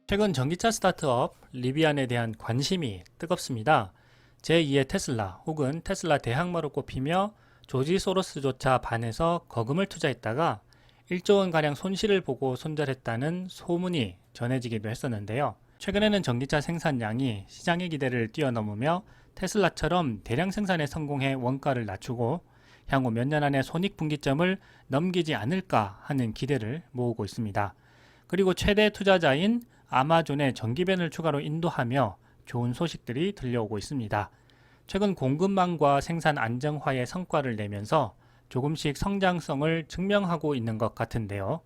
최근 전기차 스타트업 리비안에 대한 관심이 뜨겁습니다. 제2의 테슬라 혹은 테슬라 대항마로 꼽히며 조지 소로스조차 반해서 거금을 투자했다가 1조 원가량 손실을 보고 손절했다는 소문이 전해지기도 했었는데요. 최근에는 전기차 생산량이 시장의 기대를 뛰어넘으며 테슬라처럼 대량 생산에 성공해 원가를 낮추고 향후 몇 년 안에 손익분기점을 넘기지 않을까 하는 기대를 모으고 있습니다. 그리고 최대 투자자인 아마존의 전기밴을 추가로 인도하며 좋은 소식들이 들려오고 있습니다. 최근 공급망과 생산 안정화의 성과를 내면서 조금씩 성장성을 증명하고 있는 것 같은데요.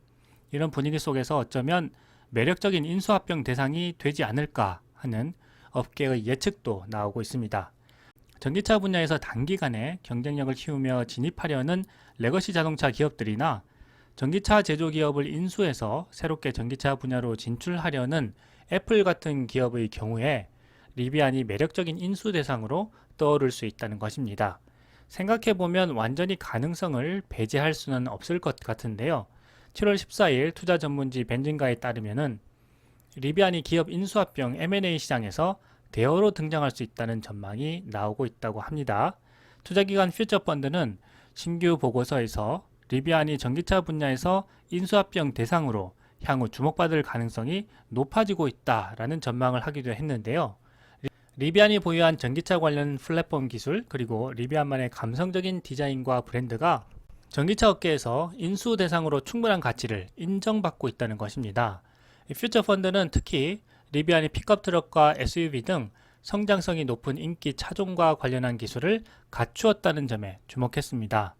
이런 분위기 속에서 어쩌면 매력적인 인수합병 대상이 되지 않을까 하는 업계의 예측도 나오고 있습니다. 전기차 분야에서 단기간에 경쟁력을 키우며 진입하려는 레거시 자동차 기업들이나 전기차 제조기업을 인수해서 새롭게 전기차 분야로 진출하려는 애플 같은 기업의 경우에 리비안이 매력적인 인수 대상으로 떠오를 수 있다는 것입니다. 생각해보면 완전히 가능성을 배제할 수는 없을 것 같은데요. 7월 14일 투자 전문지 벤진가에 따르면은 리비안이 기업 인수합병 M&A 시장에서 대어로 등장할 수 있다는 전망이 나오고 있다고 합니다. 투자기관 퓨처펀드는 신규 보고서에서 리비안이 전기차 분야에서 인수합병 대상으로 향후 주목받을 가능성이 높아지고 있다라는 전망을 하기도 했는데요. 리비안이 보유한 전기차 관련 플랫폼 기술 그리고 리비안만의 감성적인 디자인과 브랜드가 전기차 업계에서 인수 대상으로 충분한 가치를 인정받고 있다는 것입니다. 퓨처펀드는 특히 리비안이 픽업 트럭과 SUV 등 성장성이 높은 인기 차종과 관련한 기술을 갖추었다는 점에 주목했습니다.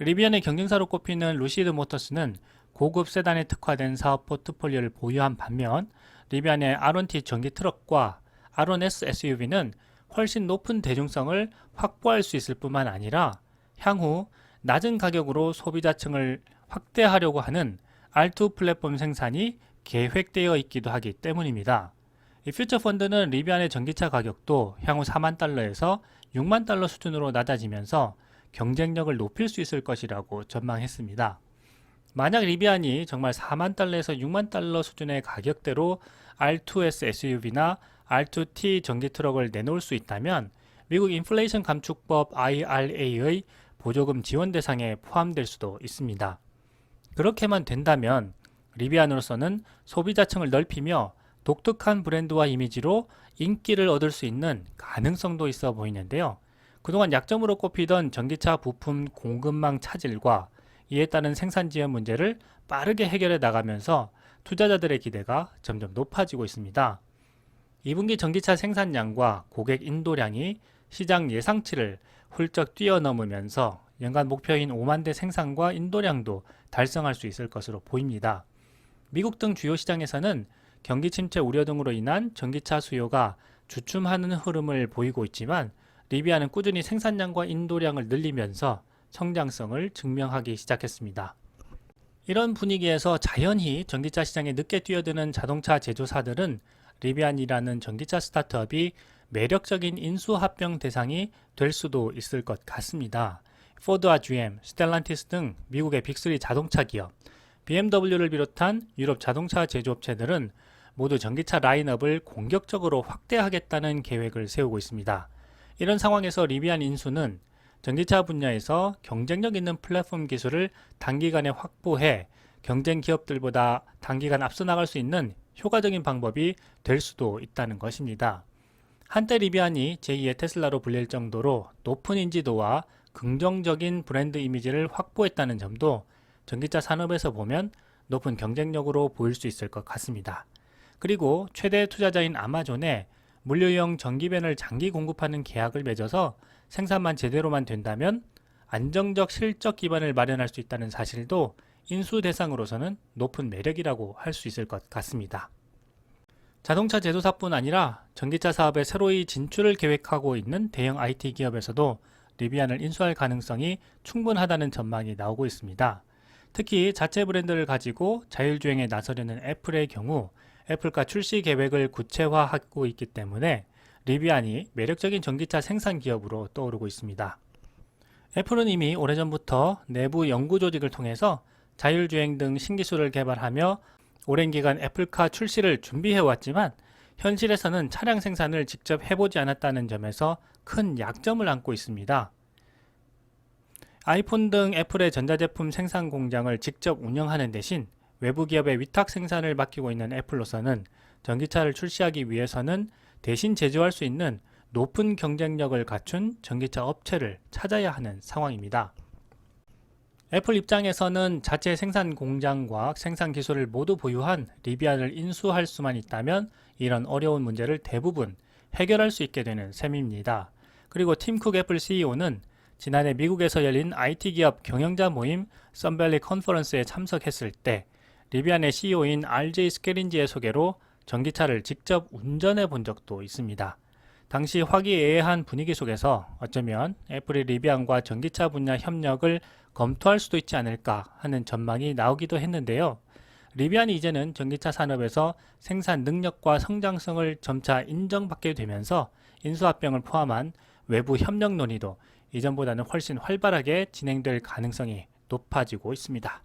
리비안의 경쟁사로 꼽히는 루시드 모터스는 고급 세단에 특화된 사업 포트폴리오를 보유한 반면 리비안의 R1T 전기 트럭과 R1S SUV는 훨씬 높은 대중성을 확보할 수 있을 뿐만 아니라 향후 낮은 가격으로 소비자층을 확대하려고 하는 R2 플랫폼 생산이 계획되어 있기도 하기 때문입니다. 이 퓨처펀드는 리비안의 전기차 가격도 향후 4만 달러에서 6만 달러 수준으로 낮아지면서 경쟁력을 높일 수 있을 것이라고 전망했습니다. 만약 리비안이 정말 4만 달러에서 6만 달러 수준의 가격대로 R2S SUV나 R2T 전기 트럭을 내놓을 수 있다면 미국 인플레이션 감축법 IRA의 보조금 지원 대상에 포함될 수도 있습니다. 그렇게만 된다면 리비안으로서는 소비자층을 넓히며 독특한 브랜드와 이미지로 인기를 얻을 수 있는 가능성도 있어 보이는데요. 그동안 약점으로 꼽히던 전기차 부품 공급망 차질과 이에 따른 생산 지연 문제를 빠르게 해결해 나가면서 투자자들의 기대가 점점 높아지고 있습니다. 2분기 전기차 생산량과 고객 인도량이 시장 예상치를 훌쩍 뛰어넘으면서 연간 목표인 5만 대 생산과 인도량도 달성할 수 있을 것으로 보입니다. 미국 등 주요 시장에서는 경기 침체 우려 등으로 인한 전기차 수요가 주춤하는 흐름을 보이고 있지만 리비안은 꾸준히 생산량과 인도량을 늘리면서 성장성을 증명하기 시작했습니다. 이런 분위기에서 자연히 전기차 시장에 늦게 뛰어드는 자동차 제조사들은 리비안이라는 전기차 스타트업이 매력적인 인수합병 대상이 될 수도 있을 것 같습니다. 포드와 GM, 스텔란티스 등 미국의 빅3 자동차 기업, BMW를 비롯한 유럽 자동차 제조업체들은 모두 전기차 라인업을 공격적으로 확대하겠다는 계획을 세우고 있습니다. 이런 상황에서 리비안 인수는 전기차 분야에서 경쟁력 있는 플랫폼 기술을 단기간에 확보해 경쟁 기업들보다 단기간 앞서 나갈 수 있는 효과적인 방법이 될 수도 있다는 것입니다. 한때 리비안이 제2의 테슬라로 불릴 정도로 높은 인지도와 긍정적인 브랜드 이미지를 확보했다는 점도 전기차 산업에서 보면 높은 경쟁력으로 보일 수 있을 것 같습니다. 그리고 최대 투자자인 아마존에 물류용 전기밴을 장기 공급하는 계약을 맺어서 생산만 제대로만 된다면 안정적 실적 기반을 마련할 수 있다는 사실도 인수 대상으로서는 높은 매력이라고 할 수 있을 것 같습니다. 자동차 제조사뿐 아니라 전기차 사업에 새로이 진출을 계획하고 있는 대형 IT 기업에서도 리비안을 인수할 가능성이 충분하다는 전망이 나오고 있습니다. 특히 자체 브랜드를 가지고 자율주행에 나서려는 애플의 경우 애플카 출시 계획을 구체화하고 있기 때문에 리비안이 매력적인 전기차 생산 기업으로 떠오르고 있습니다. 애플은 이미 오래전부터 내부 연구 조직을 통해서 자율주행 등 신기술을 개발하며 오랜 기간 애플카 출시를 준비해왔지만 현실에서는 차량 생산을 직접 해보지 않았다는 점에서 큰 약점을 안고 있습니다. 아이폰 등 애플의 전자제품 생산 공장을 직접 운영하는 대신 외부 기업의 위탁 생산을 맡기고 있는 애플로서는 전기차를 출시하기 위해서는 대신 제조할 수 있는 높은 경쟁력을 갖춘 전기차 업체를 찾아야 하는 상황입니다. 애플 입장에서는 자체 생산 공장과 생산 기술을 모두 보유한 리비안을 인수할 수만 있다면 이런 어려운 문제를 대부분 해결할 수 있게 되는 셈입니다. 그리고 팀 쿡 애플 CEO는 지난해 미국에서 열린 IT 기업 경영자 모임 썬밸리 컨퍼런스에 참석했을 때 리비안의 CEO인 RJ 스케린지의 소개로 전기차를 직접 운전해 본 적도 있습니다. 당시 화기애애한 분위기 속에서 어쩌면 애플이 리비안과 전기차 분야 협력을 검토할 수도 있지 않을까 하는 전망이 나오기도 했는데요. 리비안이 이제는 전기차 산업에서 생산 능력과 성장성을 점차 인정받게 되면서 인수합병을 포함한 외부 협력 논의도 이전보다는 훨씬 활발하게 진행될 가능성이 높아지고 있습니다.